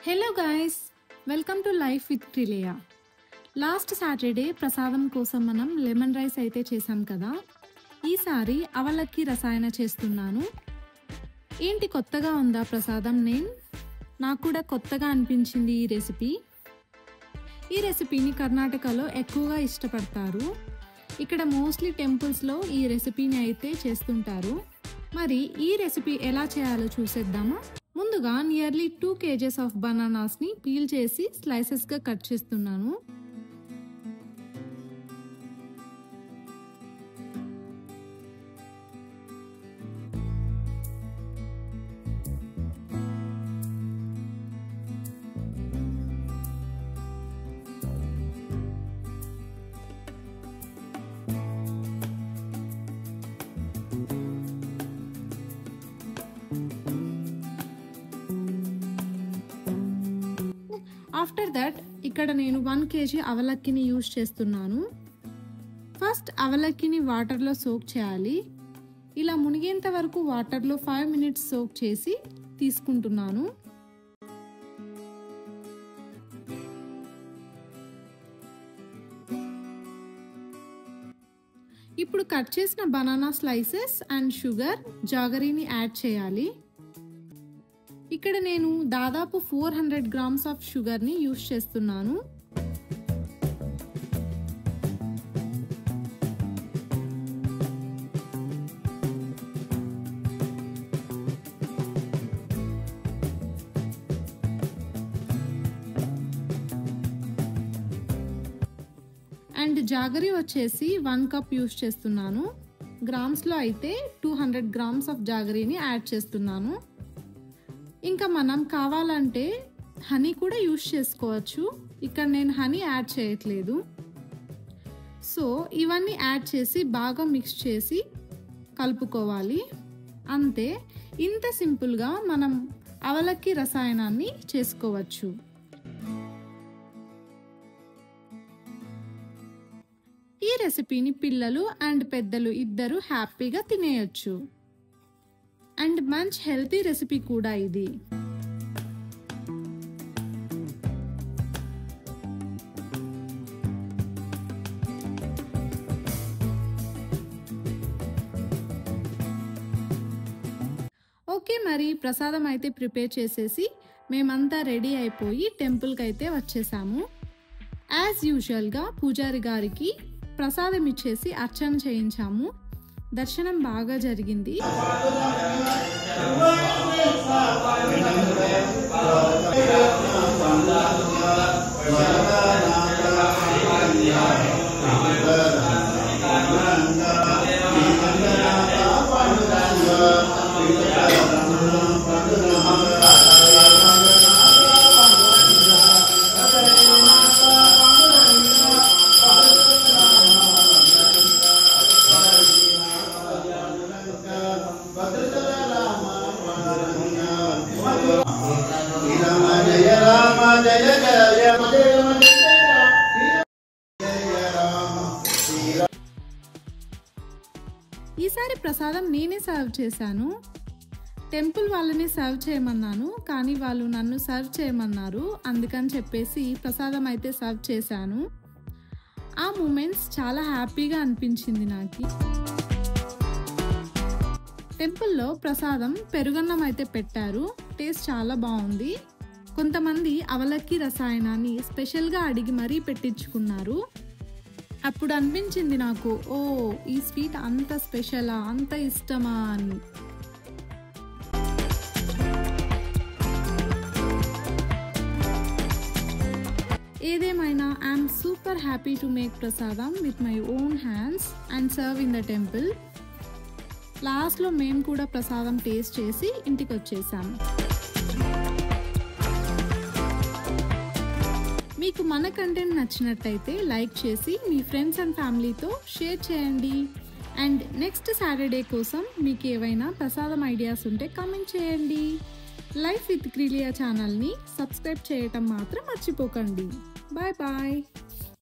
Hello guys, welcome to life with Krilia. Last Saturday ప్రసాదం కోసం మనం లెమన్ రైస్ అయితే చేసాం కదా. ఈసారి అవలక్కి రసాయన చేస్తున్నాను. ఏంటి కొత్తగా ఉందా ప్రసాదం నేమ్? నాకు కూడా కొత్తగా అనిపించింది ఈ రెసిపీ. ఈ రెసిపీని కర్ణాటకలో ఎక్కువగా ఇష్టపడతారు. ఇక్కడ మోస్ట్లీ టెంపుల్స్లో ఈ రెసిపీని అయితే చేస్తుంటారు. మరి ఈ రెసిపీ ఎలా చేయాలో చూసేద్దామా? ముందుగా నియర్లీ 2 kgs ఆఫ్ బనానాస్ని పీల్ చేసి స్లైసెస్గా కట్ చేస్తున్నాను. ఆఫ్టర్ దట్ ఇక్కడ నేను 1 kg అవలక్కిని యూజ్ చేస్తున్నాను. ఫస్ట్ అవలక్కిని వాటర్లో సోక్ చేయాలి. ఇలా మునిగేంత వరకు వాటర్లో 5 minutes సోక్ చేసి తీసుకుంటున్నాను. ఇప్పుడు కట్ చేసిన బనానా స్లైసెస్ అండ్ షుగర్, జాగరీని యాడ్ చేయాలి. ఇక్కడ నేను దాదాపు 400 grams ఆఫ్ షుగర్ని యూజ్ చేస్తున్నాను. అండ్ జాగరీ వచ్చేసి 1 cup యూజ్ చేస్తున్నాను. గ్రామ్స్లో అయితే 200 grams ఆఫ్ జాగరీని యాడ్ చేస్తున్నాను. ఇంకా మనం కావాలంటే హనీ కూడా యూజ్ చేసుకోవచ్చు. ఇక్కడ నేను హనీ యాడ్ చేయట్లేదు. సో ఇవన్నీ యాడ్ చేసి బాగా మిక్స్ చేసి కలుపుకోవాలి. అంతే, ఇంత సింపుల్గా మనం అవలక్కి రసాయనాన్ని చేసుకోవచ్చు. ఈ రెసిపీని పిల్లలు అండ్ పెద్దలు ఇద్దరు హ్యాపీగా తినేయొచ్చు. అండ్ మంచి హెల్తీ రెసిపీ కూడా ఇది. ఓకే, మరి ప్రసాదం అయితే ప్రిపేర్ చేసేసి మేమంతా రెడీ అయిపోయి టెంపుల్కి అయితే వచ్చేసాము. యాజ్ యూజువల్గా పూజారి గారికి ప్రసాదం ఇచ్చేసి అర్చన చేయించాము. దర్శనం బాగా జరిగింది. ఈసారి ప్రసాదం నేనే సర్వ్ చేశాను. టెంపుల్ వాళ్ళని సర్వ్ చేయమన్నాను, కానీ వాళ్ళు నన్ను సర్వ్ చేయమన్నారు. అందుకని చెప్పేసి ప్రసాదం అయితే సర్వ్ చేశాను. ఆ మూమెంట్స్ చాలా హ్యాపీగా అనిపించింది నాకు. టెంపుల్లో ప్రసాదం పెరుగన్నం అయితే పెట్టారు. టేస్ట్ చాలా బాగుంది. కొంతమంది అవలక్కి రసాయనాన్ని స్పెషల్గా అడిగి మరీ పెట్టించుకున్నారు. అప్పుడు అనిపించింది నాకు, ఓ ఈ స్వీట్ అంత స్పెషలా, అంత ఇష్టమా అని. ఏదేమైనా I'm super happy to make ప్రసాదం with my own hands and serve in the temple. లాస్ట్లో మేము కూడా ప్రసాదం టేస్ట్ చేసి ఇంటికి వచ్చేసాము. మీకు మన కంటెంట్ నచ్చినట్టయితే లైక్ చేసి మీ ఫ్రెండ్స్ అండ్ ఫ్యామిలీతో షేర్ చేయండి. అండ్ నెక్స్ట్ సాటర్డే కోసం మీకు ఏవైనా ప్రసాదం ఐడియాస్ ఉంటే కామెంట్ చేయండి. లైఫ్ విత్ క్రిలియా ఛానల్ని సబ్స్క్రైబ్ చేయటం మాత్రం మర్చిపోకండి. Bye bye.